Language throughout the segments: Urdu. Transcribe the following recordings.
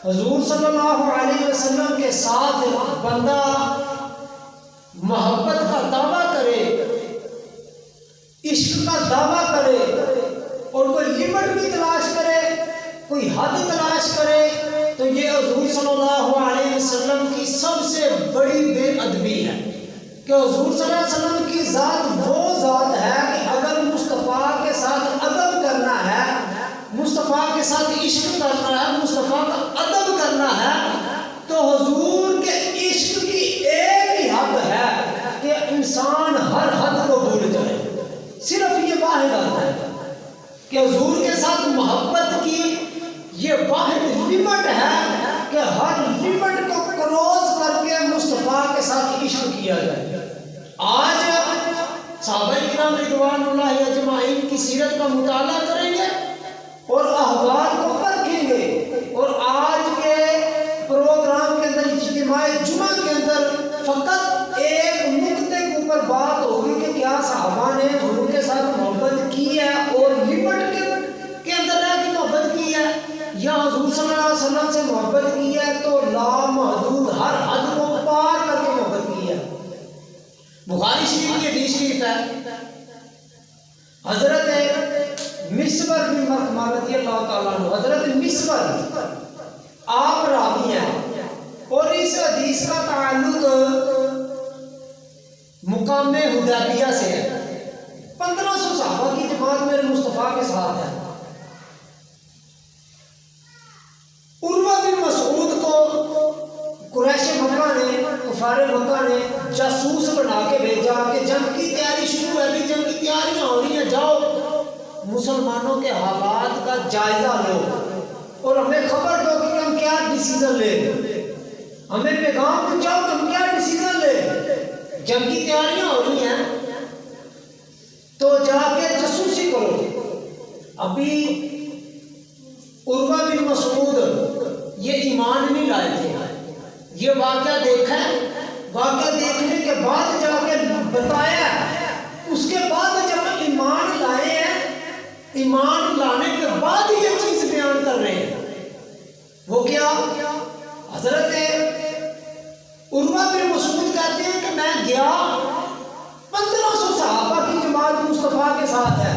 حضور صلی اللہ علیہ وسلم کے ساتھ بندہ محبت کا دعویٰ کرے، عشق کا دعویٰ کرے اور کوئی لمٹ بھی تلاش کرے، کوئی حد تلاش کرے، تو یہ حضور صلی اللہ علیہ وسلم کی سب سے بڑی بے ادبی ہے کہ حضور صلی اللہ علیہ وسلم کی ذات وہ ذات ہے کہ اگر مصطفیٰ کے ساتھ ادب کرنا ہے، مصطفیٰ کے ساتھ عشق کرنا ہے، مصطفیٰ کا ادب کرنا ہے، تو حضور کے عشق کی ایک ہی حد ہے کہ انسان ہر حد کو بھول جائے۔ صرف یہ واحد حد ہے کہ حضور کے ساتھ محبت کی یہ واحد لمٹ ہے کہ ہر لمٹ کو کروز کر کے مصطفیٰ کے ساتھ عشق کیا جائے۔ آج صحابہ کرام رضوان اللہ اجمعین کی سیرت کا مطالعہ کریں گے اور احوال کو پرکھیں گے، اور آج کے پروگرام کے اندر اجتماع جمعہ کے اندر فقط ایک نقطے کے اوپر بات ہوگی کہ کیا صحابہ نے حضور کے ساتھ محبت کی ہے اور لمٹ کے اندر رہ کے محبت کی ہے، یا حضور صلی اللہ علیہ وسلم سے محبت کی ہے تو لامحدود ہر حد کو پار کر کے محبت کی ہے۔ بخاری شریف کی حدیث شریف ہے، حضرت مسور بن مخرمہ رضی اللہ تعالیٰ عنہ، حضرت مسور آپ راوی ہیں اور اس حدیث کا تعلق مقام حدیبیہ سے ہے۔ 1500 صحابہ کی جماعت میرے مصطفیٰ کے ساتھ ہے۔ عروہ بن مسعود کو قریش مکہ نے، کفار مکہ نے جاسوس بنا کے بھیجا کہ جنگ کی تیاری شروع ہے، بھی جنگ کی تیاریاں ہو رہی ہیں، جاؤ مسلمانوں کے حالات کا جائزہ لو اور ہمیں خبر دو کہ ہم کیا ڈیسیزن لے، ہمیں پیغام پہنچاؤ کہ ہم کیا ڈیسیزن لے، جنگ کی تیاریاں ہو رہی ہیں تو جا کے جاسوسی کرو۔ ابھی عروہ بن مسعود یہ ایمان نہیں لائے تھے، یہ واقعہ دیکھا ہے، واقعہ دیکھنے کے بعد جا کے بتایا، اس کے بعد جب ایمان لائے ہیں، ایمان لانے کے بعد یہ چیز بیان کر رہے ہیں۔ وہ کیا؟ حضرت عروہ بن مسعود کہتے ہیں کہ میں گیا، 1500 صحابہ کی جماعت مصطفیٰ کے ساتھ ہے،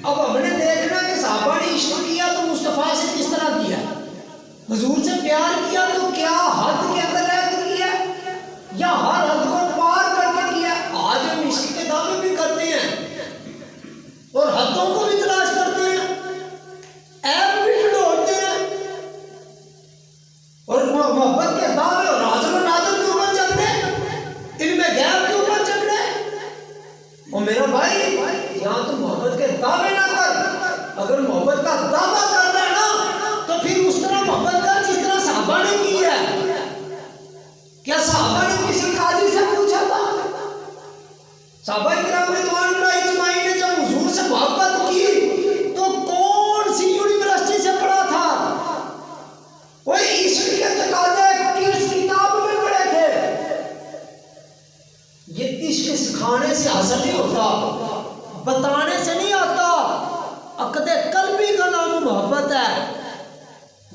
اب ہم نے دیکھنا کہ صحابہ نے عشق کیا تو مصطفیٰ سے کس طرح کیا، حضور سے پیار کیا تو کیا حد کے اندر رہ کے کیا یا ہر حد کو پار کر کے کیا۔ آج ہم عشق کے دعوے بھی کرتے ہیں اور حدوں کو بھی تلاش کرتے ہیں، عیب بھی ڈھونڈتے ہیں اور محبت کے دعوے اور حاضر و ناظر کے اوپر چل رہے، علم غیب کے اوپر چل رہے۔ اور میرا بھائی یہاں تو محبت کے دعوے نہ کر، اگر محبت کا دعویٰ کر رہا ہے نا تو پھر اس طرح محبت کر جس طرح صحابہ نے کی ہے۔ کیا صحابہ نے کسی قاضی سے پوچھا تھا؟ صحابہ کرام رضوان اللہ اجمعین نے جب حضور سے محبت کی تو کون سی یونیورسٹی سے پڑھا تھا؟ کوئی عشق کے تقاضے کس کتاب میں پڑھے تھے؟ یہ عشق سکھانے سے حاصل نہیں ہوتا، بتانے سے نہیں آتا، عقد قلبی کا نام محبت ہے۔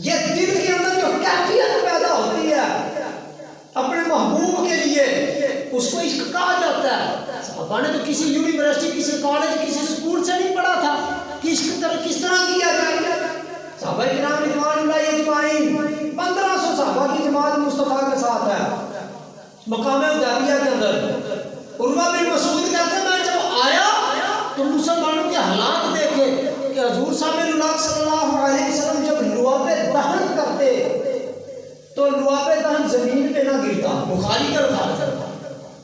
یہ دل کے اندر جو کیفیت پیدا ہوتی ہے اپنے محبوب کے لیے، اس کو عشق کہا جاتا ہے۔ صحابہ نے تو کسی یونیورسٹی، کسی کالج، کسی اسکول سے نہیں پڑھا تھا کہ عشق کس طرح کیا جائے۔ صحابہ کرام رضوان اللہ اجمعین 1500 صحابہ کی جماعت مصطفیٰ کے ساتھ ہے مقام حدیبیہ کے اندر۔ عروہ بن مسعود کہتے ہیں میں جب آیا تو مسلمانوں کے حالات دیکھے کہ حضور صلی اللہ علیہ وسلم جب لعاب دہن کرتے تو لعاب دہن زمین پہ نہ گرتا، بخاری کا الفاظ ہے،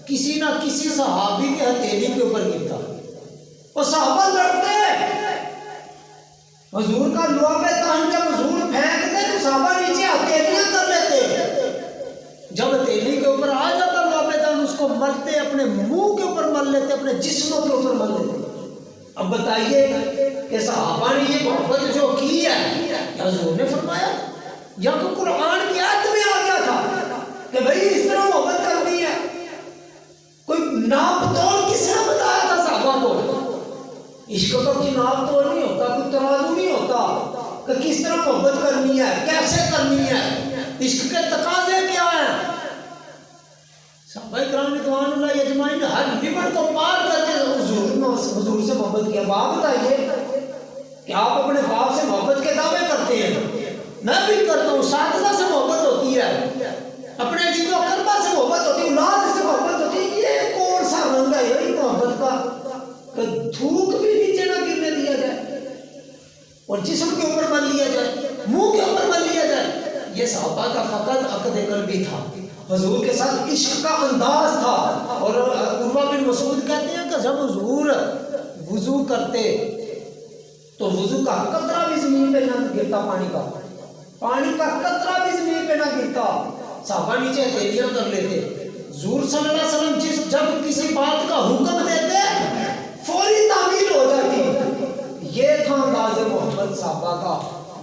کسی نہ کسی صحابی کے ہتھیلی کے اوپر گرتا، اور صحابہ لڑتے، حضور کا لعاب دہن جب حضور پھینکتے تو صحابہ نیچے ہتھیلیاں کر لیتے، جب ہتھیلی کے اوپر آ جاتا لعاب دہن اس کو ملتے، اپنے منہ کے اوپر مل لیتے، اپنے جسموں کے اوپر مل لیتے۔ اب بتائیے کہ صحابہ نے یہ محبت جو کی ہے کیا حضور نے فرمایا یا تو قرآن کی آیت میں آ گیا تھا کہ بھئی اس طرح محبت کرنی ہے؟ کوئی ناپ توڑ کس نے بتایا تھا صحابہ کو؟ عشق کا کوئی ناپ توڑ نہیں ہوتا، کوئی ترازو نہیں ہوتا، کہ کس طرح محبت کرنی ہے، کیسے کرنی ہے، عشق کے تقاضے کیا ہیں۔ صحابہ کرام رضوان اللہ اجمعین نے ہر لمٹ کو پار کر کے حضور سے محبت کیا۔ باپ بتائیے کہ آپ اپنے باپ سے محبت کے دعوے کرتے ہیں، میں بھی کرتا ہوں، اساتذہ سے محبت ہوتی ہے، اپنے عزیز و اقربا سے محبت ہوتی ہے، اولاد سے محبت ہوتی ہے۔ یہ کون سا رنگ ہے یہی محبت کا کہ تھوک بھی نیچے نہ گرنے دیا جائے اور جسم کے اوپر مل لیا جائے، منہ کے اوپر مل لیا جائے۔ یہ صحابہ کا فقط عقد قلبی تھا، حضور کے ساتھ عشق کا انداز تھا۔ اور عروہ بن مسعود کہتے ہیں کہ جب حضور وضو کرتے تو وضو کا قطرہ بھی زمین پہ نہ گرتا، پانی کا قطرہ بھی زمین پہ نہ گرتا، صحابہ نیچے ہتھیلیاں کر لیتے۔ حضور صلی اللہ علیہ وسلم جب کسی بات کا حکم دیتے فوری تعمیل ہو جاتی۔ یہ تھا انداز محبت صحابہ کا۔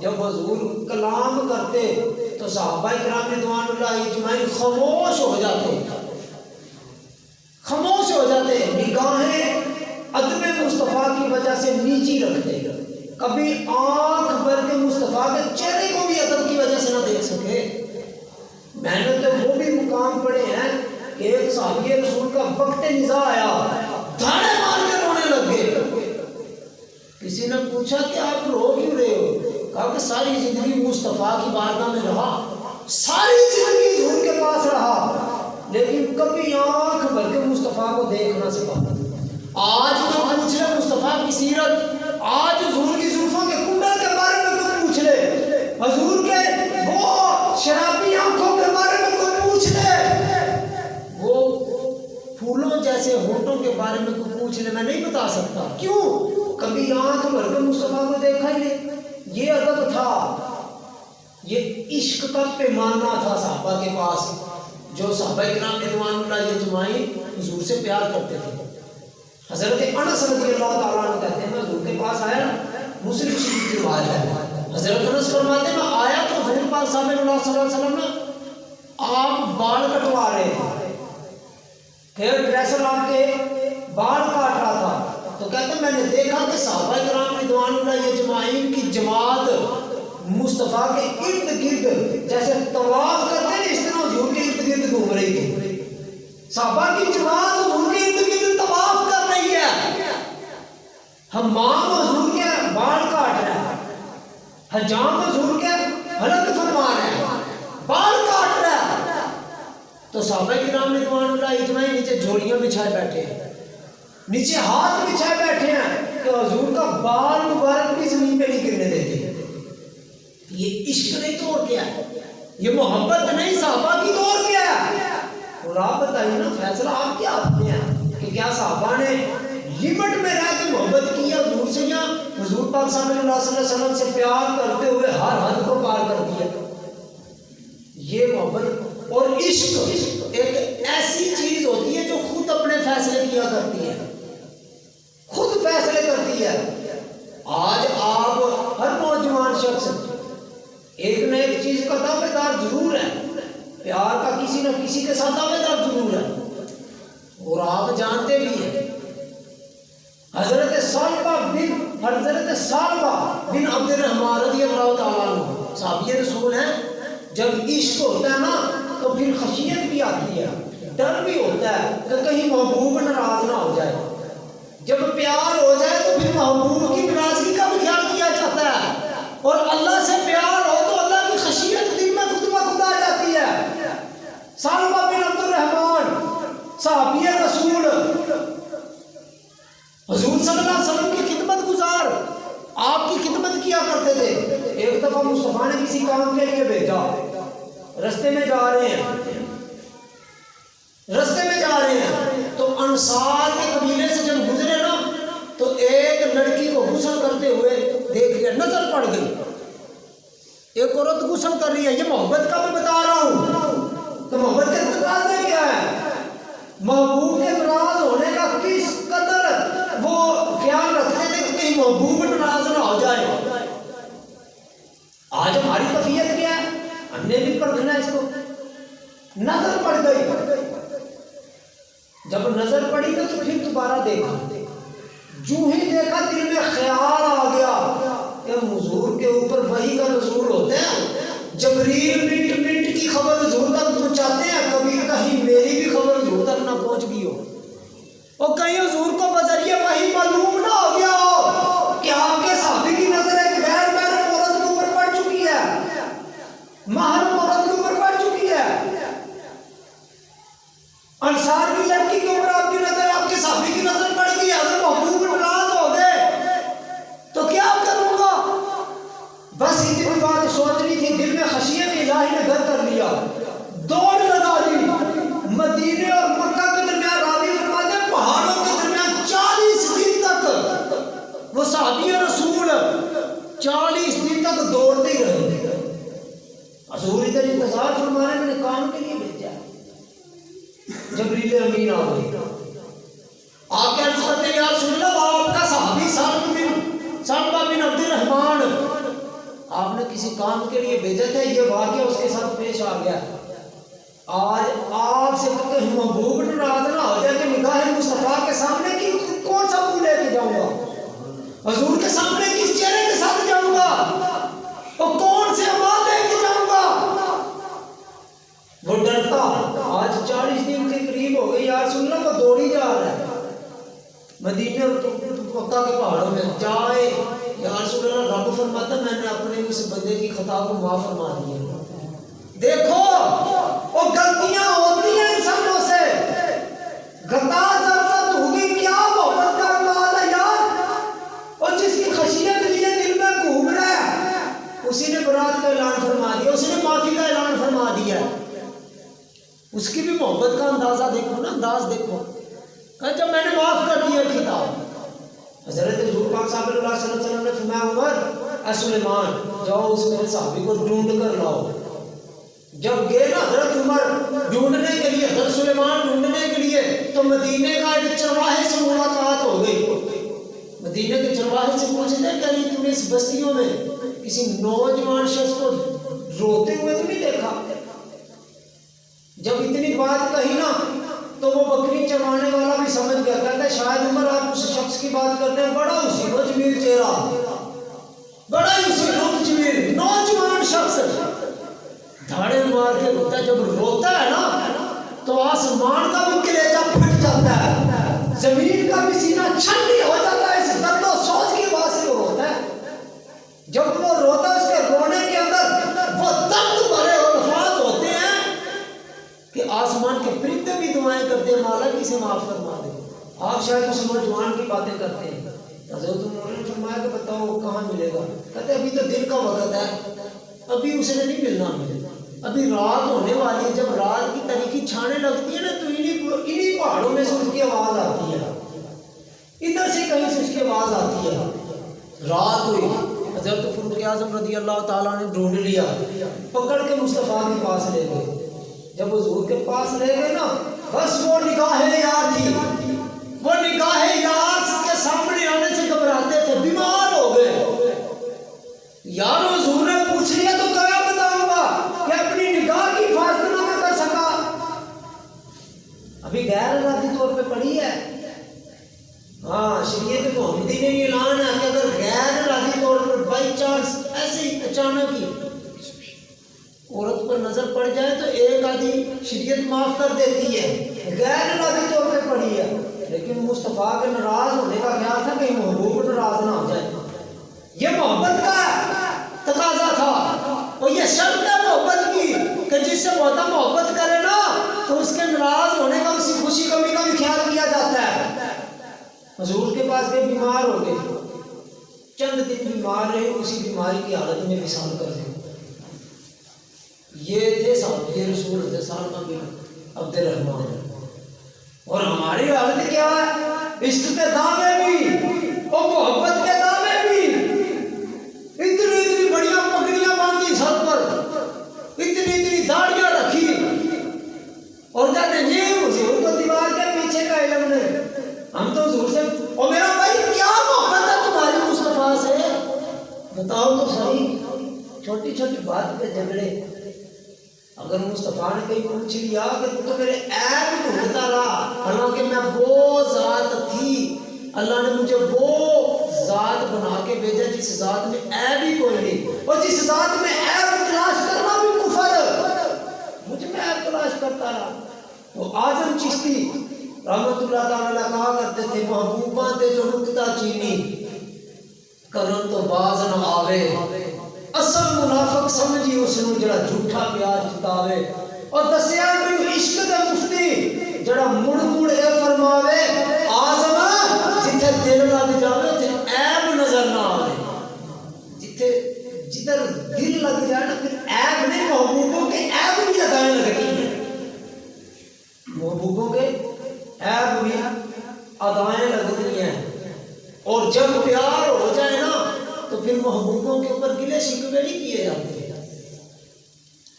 جب حضور کلام کرتے تو صحابہ کرام رضوان اللہ اجمعین خاموش ہو جاتے، نگاہیں ادب مصطفیٰ کی وجہ سے نیچی رکھتے، کبھی آنکھ بھر کے مصطفیٰ کے چہرے کو بھی ادب کی وجہ سے نہ دیکھ سکے۔ میں نے تو وہ بھی مقام پڑھے ہیں کہ ایک صحابی رسول کا وقت نزاع آیا، دھاڑے مار کے رونے لگ گئے۔ کسی نے پوچھا کہ آپ رو کیوں رہے ہو؟ کہا کہ ساری زندگی مصطفیٰ کی بارگاہ میں رہا، ساری زندگی حضور کے پاس رہا، لیکن کبھی آنکھ بھر کے مصطفیٰ کو دیکھ نہ سکا۔ آج تو پوچھ لے مصطفیٰ کی سیرت، آج حضور کی زلفوں کے کنڈل کے بارے میں کوئی پوچھ لے، حضور کے وہ شرابی آنکھوں کے بارے میں کوئی پوچھ لے، وہ پھولوں جیسے ہونٹوں کے بارے میں کوئی پوچھ لے، میں نہیں بتا سکتا۔ کیوں؟ کبھی آنکھ بھر کے مصطفیٰ کو دیکھا ہی نہیں۔ یہ ادب تھا، یہ عشق کا پیمانہ تھا صحابہ کے پاس، جو صحابہ کرام رضوان اللہ اجمعین حضور سے پیار کرتے تھے۔ حضرت انس رضی اللہ تعالیٰ عنہ کہتے ہیں میں حضور کے پاس آیا، مسلم شریف کی روایت ہے، حضرت انس فرماتے ہیں میں آیا تو حضور پاک صلی اللہ علیہ وسلم نے آپ بال کٹوا رہے تھے، ہیئر ڈریسر آپ کے بال کاٹ رہا تھا، تو کہتے ہیں میں نے دیکھا کہ صحابہ کرام رضوان اللہ اجمعین کی جماعت مصطفیٰ کے ارد گرد جیسے طواف کرتے ہیں اس طرح حضور کے ارد گرد گھوم رہی تھی۔ صحابہ کی جماعت حضور کے ارد گرد طواف کر رہی ہے، حمام حضور کے بال کاٹ رہا ہے، حجام حضور کے حلق فرما رہے ہیں، بال کاٹ رہا ہے، تو صحابہ کرام رضوان اللہ اجمعین نیچے جھولیاں بچھائے بیٹھے ہیں، نیچے ہاتھ بچھائے بیٹھے ہیں کہ حضور کا بال مبارک بھی زمین پہ نہیں گرنے دیتے۔ یہ عشق نہیں تو اور کیا ہے؟ یہ محبت نہیں، صحابہ کی تو اور کیا ہے؟ اور آپ بتائیے نا، فیصلہ آپ کیا ہاتھ میں ہے کہ کیا صحابہ نے لمٹ میں رہ کے محبت کی ہے حضور سے، یا حضور پاک صلی اللہ علیہ وسلم سے پیار کرتے ہوئے ہر حد کو پار کر دیا؟ یہ محبت اور عشق ایک ایسی چیز ہوتی ہے جو خود اپنے فیصلے کیا کرتی ہے، خود فیصلے کرتی ہے۔ آج آپ ہر نوجوان شخص ایک نہ ایک چیز کا دعوے دار ضرور ہے، پیار کا کسی نہ کسی کے ساتھ دعوے دار ضرور ہے، اور آپ جانتے بھی ہیں حضرت سالبہ بن عبد الرحمن رضی اللہ تعالیٰ عنہ صحابی رسول ہیں۔ جب عشق ہوتا ہے نا تو پھر خشیت بھی آتی ہے، ڈر بھی ہوتا ہے کہ کہیں محبوب ناراض نہ ہو جائے۔ جب پیار ہو جائے تو پھر محبوب کی ناراضگی کا بھی خیال کیا جاتا ہے، اور اللہ سے پیار ہو تو اللہ کی خشیت دل میں خود بخود آ جاتی ہے۔ سالبہ بن عبد الرحمن صحابی رسول حضور صلی اللہ علیہ وسلم کی خدمت گزار، آپ کی خدمت کیا کرتے تھے۔ ایک دفعہ مصطفیٰ نے کسی کام کے لیے بھیجا، رستے میں جا رہے ہیں تو انصار کے قبیلے سے جب گزرے نا تو ایک لڑکی کو غسل کرتے ہوئے دیکھ لیا، نظر پڑ گئی، ایک عورت غسل کر رہی ہے۔ یہ محبت کا میں بتا رہا ہوں کہ محبت کے تقاضے کیا ہے، محبوب کے ناراض ہونے کا کس قدر وہ خیال رکھتے تھے کہ کہیں محبوب ناراض نہ ہو جائے۔ آج ہماری کیفیت کیا ہے، ہم نے بھی پڑھنا ہے اس کو۔ نظر پڑ گئی، جب نظر پڑی تو پھر دوبارہ دیکھا، جو ہی دیکھا دل میں خیال آ گیا کہ وسلم حضور کے اوپر وحی کا نزول ہوتا ہے، جبریل منٹ منٹ کی خبر حضور تک پہنچاتے ہیں، کبھی کہیں میری بھی خبر حضور تک نہ پہنچ گئی ہو، اور کہیں حضور کو بذریعہ وحی معلوم نہ ہو گیا ہو کہ آپ کے صحابی کی نظر ایک غیر محرم عورت کے اوپر پڑ چکی ہے، محرم عورت کے اوپر پڑ چکی ہے، انصار کی لڑکی کے اوپر آپ کی نظر، آپ کے صحابی کی نظر پڑ گئی، اگر محبوب ناراض ہو گئے تو کیا کروں گا؟ بس اتنی بات سوچنی تھی، دل میں خشیت الہی نے گھر کر لیا، دوڑ لگا دی مدینے اور مکہ کے درمیان، راوی فرماتے ہیں پہاڑوں کے درمیان 40 دن تک وہ صحابی رسول 40 دن تک دوڑتے ہی رہے۔ حضور ادھر انتظار فرمانے میں نے کام کے لیے بھیجا، جبریل امین آ گئی، آپ کے عرض کرتے ہیں یا رسول اللہ آپ کا صحابی سلمہ بن عبد الرحمن آپ نے کسی کام کے لیے بھیجا تھا، یہ واقعہ اس کے ساتھ پیش آ گیا، آج آپ سے کہ محبوب ناراض نہ ہو جائے کہ نگاہ مصطفیٰ کے سامنے کی کون سا منہ لے کے جاؤں گا، حضور کے سامنے کس چہرے کے ساتھ جاؤں گا، اور کون سے اعمال لے کے جاؤں گا؟ وہ ڈرتا، آج 40 دن کے قریب ہو گئی، یا رسول اللہ وہ دوڑی جا رہا ہے مدینے اور مکہ کے پہاڑوں میں، جائے یا رسول اللہ رب فرماتا میں نے اپنے اس بندے کی خطا کو معاف فرما دیا۔ دیکھو وہ غلطیاں ہوتی ہیں انسانوں سے، غلطا زرزت ہوگی، کیا محبت کا انداز ہے یار، اور جس کی خشیت لیے دل میں گھوم رہا ہے اسی نے برات کا اعلان فرما دیا، اسی نے معافی کا اعلان فرما دیا، اس کی بھی محبت کا اندازہ دیکھو نا، انداز دیکھو، جب میں نے معاف کر دیا خطاب۔ حضرت حضور پاک صلی اللہ علیہ وسلم نے فرمایا عمر اے سلیمان جاؤ اس میرے صحابی کو ڈھونڈ کر لاؤ۔ جب گئے نا حضرت عمر ڈھونڈنے کے لیے، حضرت سلیمان ڈھونڈنے کے لیے، تو مدینے کا ایک چرواہے سے ملاقات ہو گئی، مدینے کے چرواہے سے پوچھتے ہیں کہ تم نے اس بستیوں میں کسی نوجوان شخص کو روتے ہوئے تو نہیں دیکھا؟ جب اتنی بات کہی نا تو وہ بکری چروانے والا بھی سمجھ گیا، کہتا ہے شاید عمر آپ اس شخص کی بات کرتے ہیں، بڑا حسین و جمیل چہرہ، بڑا حسین و جمیل نوجوان شخص، دھاڑے مار کے روتا ہے، جب روتا ہے نا تو آسمان کا بھی کلیجہ پھٹ جاتا ہے، زمین کا بھی سینہ چھنی ہو جاتا ہے، اس درد و سوز کی آواز سے وہ روتا ہے، جب وہ روتا ہے اس کے رونے کے اندر وہ درد بھرے الفاظ ہوتے ہیں کہ آسمان کے پرندے بھی دعائیں کرتے ہیں مولا کسے معاف فرما دے۔ آپ شاید اس نوجوان کی باتیں کرتے ہیں، حضرت عمر نے فرمایا کہ بتاؤ کہاں ملے گا؟ کہتے ابھی تو دن کا وقت ہے، ابھی اسے نہیں ملنا، ابھی رات ہونے والی ہے، جب رات کی تاریکی چھانے لگتی ہے نا تو انہی پہاڑوں میں سے اس کی آواز آتی ہے، ادھر سے کہیں سے اس کی آواز آتی ہے۔ رات ہوئی، حضرت فاروق اعظم رضی اللہ تعالیٰ نے ڈھونڈ لیا، پکڑ کے مصطفیٰ کے پاس لے گئے، جب حضور کے پاس لے گئے نا بس وہ نگاہ یار تھی، وہ نگاہ یار کے سامنے آنے سے گھبراتے تھے، بیمار ہو گئے، یار حضور نے پوچھ لیا تو کیا بتاؤں گا کہ اپنی نگاہ کی حفاظت نہ میں کر سکا، ابھی غیر ارادی طور پہ پڑھی ہے، ہاں شریعت محمدی نے یہ اعلان ہے کہ اگر غیر ارادی طور پر بائی چانس ایسے ہی اچانک ہی عورت پر نظر پڑ جائے تو ایک آدھی شریعت معاف کر دیتی ہے، غیر ارادی طور پہ پڑھی ہے، لیکن مصطفیٰ کے ناراض ہونے کا کیا تھا کہ محبوب ناراض نہ ہو جائے، یہ محبت کا تقاضا تھا، اور یہ شرط ہے محبت کی کہ جس سے بہت محبت کرے نا تو اس کے ناراض ہونے کا، اسی خوشی کمی کا بھی خیال کیا جاتا ہے۔ حضور کے پاس گئے، بیمار ہو گئے، چند دن بیمار رہے، اسی بیماری کی حالت میں وصال کر گئے۔ یہ تھے صحابی رسول حضرت سلمہ بن عبد الرحمن، اور ہماری حالت کیا ہے؟ عشق کے دعوے بھی اور محبت کے دعوے بھی، اتنی بڑیاں پگڑیاں باندھی سر پر، اتنی داڑیاں رکھی، اور کہتے ہیں یہ حضور کو دیوار کے پیچھے کا علم نہیں، ہم تو حضور سے، اور میرا بھائی کیا محبت ہے تمہاری مصطفیٰ سے، بتاؤ تو صحیح، چھوٹی چھوٹی بات پہ جھگڑے، اگر مصطفیٰ نے کہیں پوچھ لیا کہ تو میرے عیب ڈھونڈتا رہا، حالانکہ میں وہ ذات تھی، اللہ نے مجھے وہ ذات بنا کے بھیجا جس ذات میں عیب ہی کوئی نہیں، اور جس ذات میں عیب تلاش کرنا بھی کفر، مجھ میں عیب تلاش کرتا رہا۔ وہ اعظم چشتی رحمت اللہ تعالیٰ کہا کرتے تھے محبوباں تے جو نکتہ چینی کرن تو باز نہ آوے، اصل منافق سمجھی اس نو جڑا جھوٹا پیار جتاوے، اور دسیا مینوں عشق دے مفتی جڑا مڑ مڑ اے فرماوے اعظم جتھے دل لگ جاوے تے عیب نظر نہ آوے، جدھر دل لگ جائے نا پھر عیب نہیں، محبوبوں کے عیب بھی ادائیں لگتی ہیں، محبوبوں کے عیب بھی ادائیں لگتی ہیں، اور جب پیار ہو جائے نا تو پھر محبوبوں کے اوپر گلے شکوے نہیں کیے جاتے،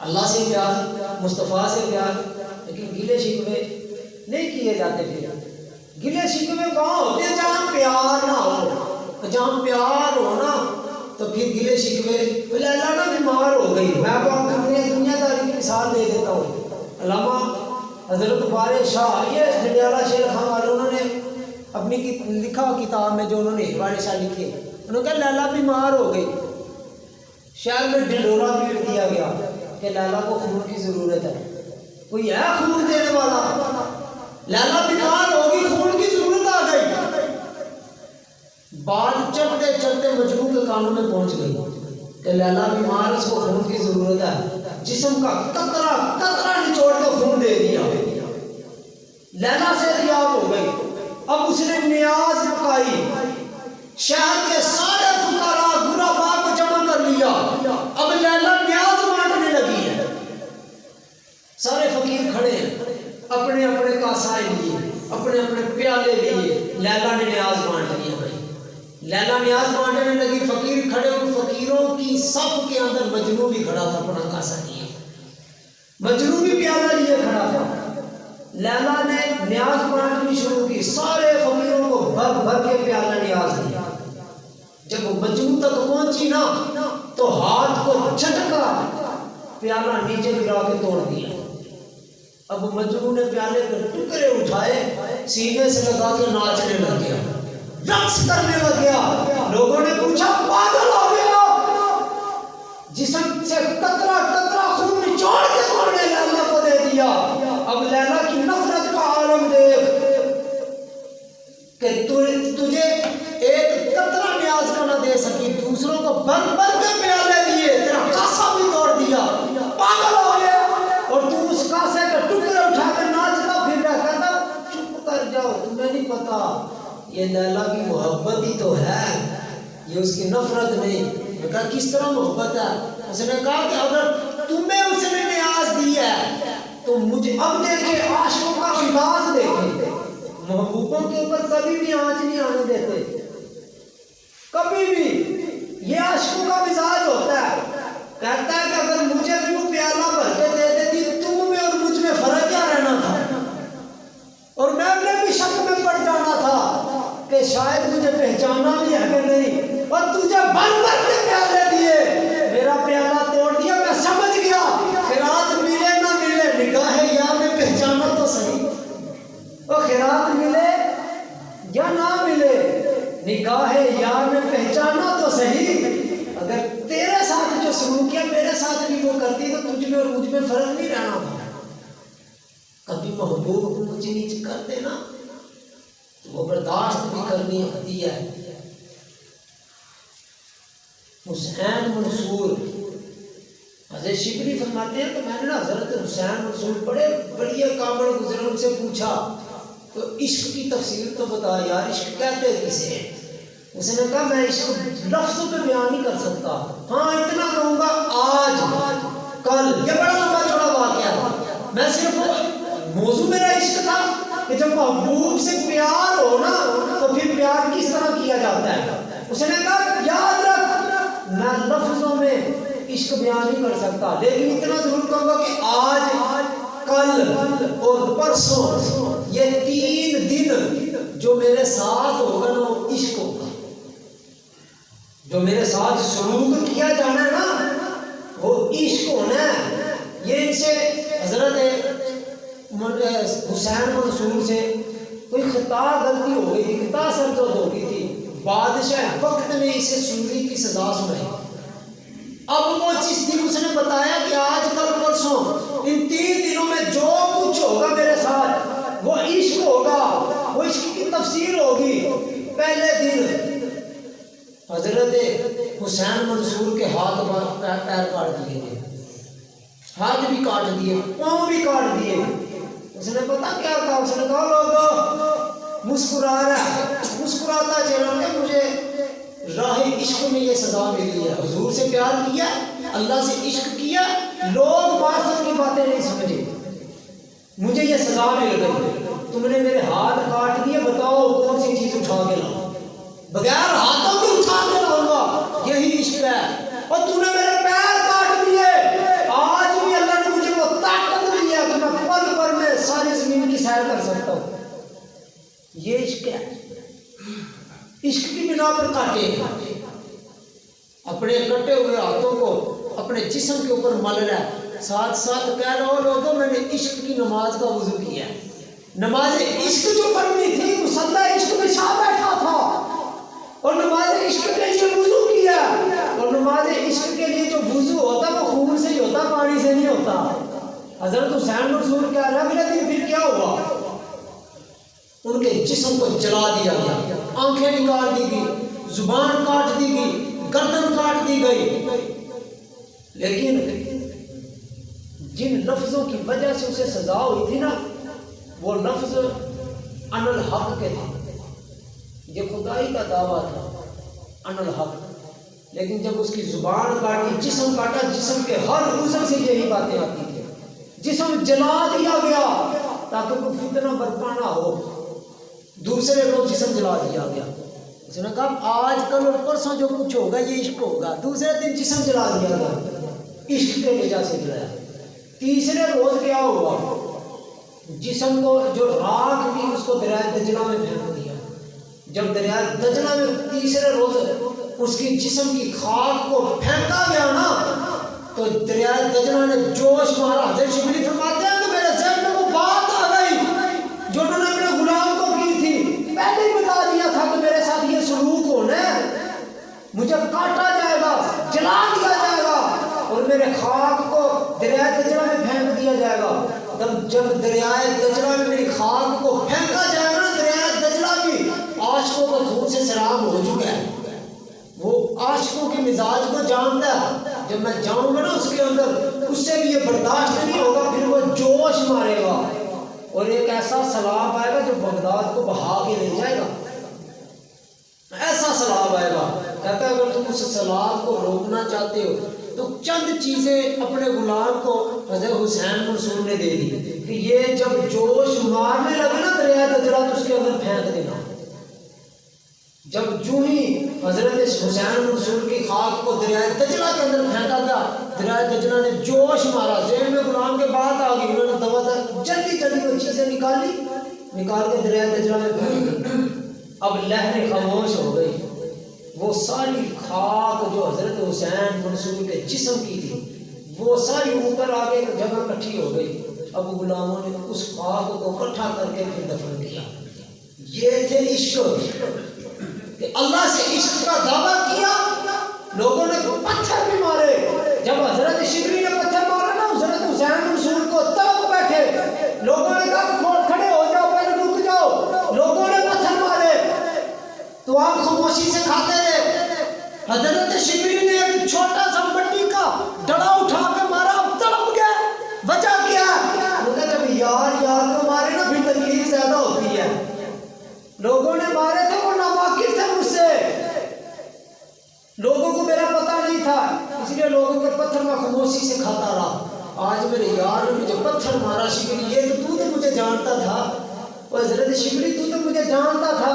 اللہ سے پیار، مصطفیٰ سے پیار، لیکن گلے شکوے نہیں کیے جاتے۔ پھر گلے شکوے کہاں ہوتے ہیں؟ جہاں پیار نہ ہو، جہاں پیار ہو نا تو پھر گلے شکوے، لیلا نا بیمار ہو گئی، میں آپ کو دنیا داری کی مثال دے دیتا ہوں، علامہ حضرت فارغ شاہ یہ جنڈیالہ شیر خان والے انہوں نے اپنی لکھا کتاب میں جو انہوں نے فارغ شاہ لکھے، انہوں نے کہا لیلا بیمار ہو گئی، شہر میں ڈنڈورا پیٹ دیا گیا کہ لیلا کو خون کی ضرورت ہے، کوئی ہے خون دینے والا؟ لیلا بیمار ہوگی، خون کی ضرورت آ گئی، بات چلتے چلتے مجنوں کے کانوں میں پہنچ گئی کہ لیلا بیمار، اس کو خون کی ضرورت ہے، جسم کا قطرہ قطرہ نچوڑ کے خون دے دیا، لیلا سے ریاب ہو گئی۔ اب اس نے نیاز پکائی، شہر کے سارے فقراء غرباء کو جمع کر لیا، اب لیلا نیاز بانٹنے لگی ہے، سارے فقیر کھڑے ہیں، اپنے اپنے کاسائے لیے، اپنے اپنے پیالے لیے، لیلا نے نیاز بانٹ لیا بھائی، لیلا نیاز بانٹنے لگی، فقیر کھڑے، ان فقیروں کی صف کے اندر مجنوں بھی کھڑا تھا اپنا کاسا لیے، مجنوں بھی پیالہ لیے کھڑا تھا، لیلا نے نیاز بانٹنی شروع کی، سارے فقیروں کو بھر بھر کے پیالہ نیاز دیا، جب وہ مجنوں تک پہنچی نا تو ہاتھ کو جھٹکا، پیالہ نیچے گرا کے توڑ دیا، اب مجنوں نے پیالے پر ٹکڑے اٹھائے، سینے سے لگا کے ناچنے لگ گیا، رقص کرنے لگ گیا، لوگوں نے پوچھا پاگل ہو گیا، جسم سے قطرہ قطرہ خون نچوڑ کے توڑ نے لیلا کو دے دیا، اب لیلا کی نفرت کا عالم دیکھ کہ تجھے ایک قطرہ نیاز کا نہ دے سکی، دوسروں کو بھر بھر کے پیالے دیے، تیرا کاسا بھی توڑ دیا، پاگل ہو گیا، اور تو اس کاسے کے ٹکڑے اٹھا کے ناچتا پھر رہا، کہتا چپ کر جاؤ، تمہیں نہیں پتا یہ لیلا کی محبت ہی تو ہے، یہ اس کی نفرت نہیں۔ میں کہا کس طرح محبت ہے؟ اس نے کہا کہ اگر تمہیں اس نے نیاز دی ہے تو مجھے اب دیکھے عاشقوں کا انداز دیکھے، محبوبوں کے اوپر کبھی بھی آنچ نہیں آنے دیتے، کبھی بھی، یہ عاشقوں کا مزاج ہوتا ہے، کہتا ہے کہ اگر مجھے بھی وہ پیالہ بھر کے دے دیتی تم میں اور مجھ میں فرق کیا رہنا تھا، اور میں نے بھی شک میں پڑ جانا تھا کہ شاید مجھے پہچانا بھی ہے کہ نہیں، اور تجھے بھر بھر کے پیالے دیے، میرا پیالہ توڑ دیا، میں سمجھ گیا خیرات ملے نہ ملے نگاہ یار میں پہچانا تو صحیح، اور خیرات ملے یا نہ ملے نگاہ یار میں پہچانا تو صحیح، اگر تیرے ساتھ جو سلوک کیا میرے ساتھ بھی وہ کرتی تو تجھ میں اور مجھ میں فرق نہیں رہنا تھا۔ کبھی محبوب کو اونچ نیچ کرتے نا تو وہ برداشت بھی کرنی ہوتی ہے۔ حسین منصور حضرت شبلی فرماتے ہیں کہ میں نے نا حضرت حسین منصور بڑے بڑے کامل گزرے، ان سے پوچھا تو عشق کی تفسیر تو بتا یار، عشق کہتے کسے ہیں؟ اس نے کہا میں عشق لفظوں پہ بیان نہیں کر سکتا، ہاں اتنا کہوں گا آج کل، یہ بڑا لمبا چوڑا واقعہ تھا، میں صرف موضوع میرا عشق تھا کہ جب محبوب سے پیار ہو نا تو پھر پیار کس طرح کیا جاتا ہے۔ اس نے کہا یاد رکھ میں لفظوں میں عشق بیان نہیں کر سکتا، لیکن اتنا ضرور کہوں گا کہ آج کل اور پرسوں یہ 3 دن جو میرے ساتھ ہوگا نا وہ عشق ہوگا، جو میرے ساتھ سلوک کیا جانا ہے نا وہ عشق ہونا ہے۔ یہ ان سے حضرت حسین منصور سے کوئی خطا غلطی ہو گئی تھی، خطا سرزد ہو گئی تھی، بادشاہ وقت نے اسے سوری کی سزا سنائی. اب وہ چشتی اس نے بتایا کہ آج کل پرسوں ان 3 دنوں میں جو کچھ ہوگا میرے ساتھ وہ عشق ہوگا, وہ عشق کی تفسیر ہوگی. پہلے دن حضرت حسین منصور کے ہاتھ پیر کاٹ دیے گئے, ہاتھ بھی کاٹ دیے, پاؤں بھی کاٹ دیے. اس نے پتا کیا کہا, اس نے کہا لوگوں مسکرا رہا, مسکراتا چلا کہ مجھے راہ عشق میں یہ سزا ملی ہے. حضور سے پیار کیا, اللہ سے عشق کیا, لوگ معرفت کی باتیں نہیں سمجھے, مجھے یہ سزا مل گئی. تم نے میرے ہاتھ کاٹ دیے, بتاؤ کون سی چیز اٹھا کے لاؤں, بغیر ہاتھوں کے اٹھا کے لاؤں گا, یہی عشق ہے. اور تم نے میرے پیر کاٹ دیے, آج بھی اللہ نے مجھے وہ طاقت دی ہے کہ میں پل پر میں ساری زمین کی سیر کر سکتا ہوں. یہ عشق ہے. عشق کی بنا پر کاٹے, اپنے کٹے ہوئے ہاتھوں کو اپنے جسم کے اوپر مل رہا ہے, ساتھ ساتھ کہہ رہا ہو لوگوں میں نے عشق کی نماز کا وضو کیا. نماز عشق جو پڑھنی تھی مصلی عشق میں شاہ بیٹھا تھا, اور نماز عشق کے لیے وضو کیا. اور نماز عشق کے لیے جو وضو ہوتا وہ خون سے ہی ہوتا, پانی سے نہیں ہوتا. حضرت حسین منصور کہہ رہا اگلے دن پھر کیا ہوا, ان کے جسم کو جلا دیا گیا, آنکھیں نکال دی گئی, زبان کاٹ دی گئی, گردن کاٹ دی گئی. لیکن جن لفظوں کی وجہ سے اسے سزا ہوئی تھی نا, وہ لفظ ان الحق کے تھے. یہ خدائی کا دعویٰ تھا ان الحق, لیکن جب اس کی زبان کاٹی, جسم کاٹا, جسم کے ہر عضو سے یہی باتیں آتی تھی. جسم جلا دیا گیا تاکہ کوئی فتنہ برپا نہ ہو, دوسرے روز جسم جلا دیا گیا. اس نے کہا آج کل اور پرسوں جو کچھ ہوگا یہ عشق ہوگا. دوسرے دن جسم جلا دیا گیا, عشق کے وجہ سے جلایا. تیسرے روز کیا ہوا, جسم کو جو راکھ تھی اس کو دریائے دجلہ میں پھینک دیا. جب دریائے دجلہ میں تیسرے روز اس کی جسم کی خاک کو پھینکا گیا نا, تو دریائے دجلہ نے جوش مارا. حضرت شبلی فرماتے ہیں کہ میرے ذہن میں وہ بات آ گئی جو انہوں نے اپنے غلام کو کی تھی. پہلے ہی بتا دیا تھا کہ میرے ساتھ یہ سلوک ہونا ہے, مجھے کاٹا جائے گا, جلا دیا جائے گا, اور میرے خاک کو دریائے دجلہ میں پھینک دیا جائے گا. جب دریائے دجلہ میں میری خاک کو پھینکا جائے گا, دریائے دجلہ بھی عاشقوں کا خون سے سیراب ہو چکا ہے. وہ عاشقوں کے مزاج کو جانتا ہے. جب میں جاؤں گا نا اس کے اندر, اس سے بھی یہ برداشت نہیں ہوگا, پھر وہ جوش مارے گا اور ایک ایسا سیلاب آئے گا جو بغداد کو بہا کے لے جائے گا. ایسا سیلاب آئے گا. کہتا ہے اگر تم اس سیلاب کو روکنا چاہتے ہو تو چند چیزیں اپنے غلام کو حضرت حسین منصور نے دے دی کہ یہ جب جوش مارنے لگے نا دریائے دجلہ تو اس کے اندر پھینک دینا. جب جو ہی حضرت حسین منصور کی خاک کو دریائے دجلہ کے اندر پھینکا گیا, دریائے دجلہ نے جوش مارا, ذہن میں غلام کے بات آ گئی. انہوں نے دوا جلدی جلدی وہ چیزیں نکال کے دریائے دجلہ میں پھینک دی. اب لہریں خاموش ہو گئی. وہ ساری خاک جو حضرت حسین منصور کے جسم کی تھی وہ ساری اوپر آ کے ایک جگہ اکٹھی ہو گئی. اب غلاموں نے اس خاک کو اکٹھا کر کے پھر دفن کیا. یہ تھے عشق کہ اللہ سے عشق کا دعویٰ کیا. لوگوں نے پتھر بھی مارے. جب حضرت شبلی نے پتھر مارا نا حضرت حسین منصور کو, تب بیٹھے. لوگوں نے کہا کھڑے ہو جاؤ, پہلے رک جاؤ. لوگوں نے پتھر مارے تو آپ خاموشی سے کھاتے رہے. حضرت شبلی نے ایک چھوٹا سا مٹی کا ڈڑا اٹھا کے مارا, اب تڑپ گئے. وجہ کیا ہے, جب یار یار کو مارے نا پھر تکلیف زیادہ ہوتی ہے. لوگوں نے مارے تھے وہ ناواقف تھے مجھ سے, لوگوں کو میرا پتہ نہیں تھا, اس لیے لوگوں کے پتھر میں خاموشی سے کھاتا رہا. آج میرے یار نے مجھے پتھر مارا. شبلی یہ تو تو مجھے جانتا تھا, اور حضرت شبلی تو مجھے جانتا تھا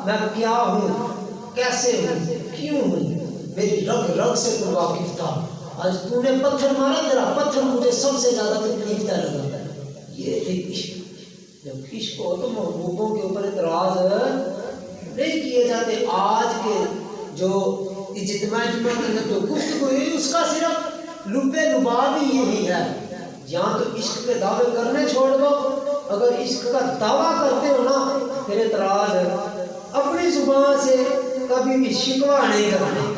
میں کیا ہوں, کیسے ہوں, کیوں ہوں. میری رگ رگ سے تو واقف تھا. آج تو نے پتھر مارا, تیرا پتھر مجھے سب سے زیادہ تکلیف دہ لگا. یہ تھی عشق. جب عشق ہو تو محبوبوں کے اوپر اعتراض نہیں کیے جاتے. آج کے جو اجتماع کے اندر جو گفتگو ہوئی اس کا صرف لب لباب ہی یہی ہے. یہاں تو عشق کے دعوے کرنے چھوڑ دو, اگر عشق کا دعویٰ کرتے ہو نا پھر اعتراض ہے. اپنی زبان سے کبھی بھی شکوہ نہیں کرنا.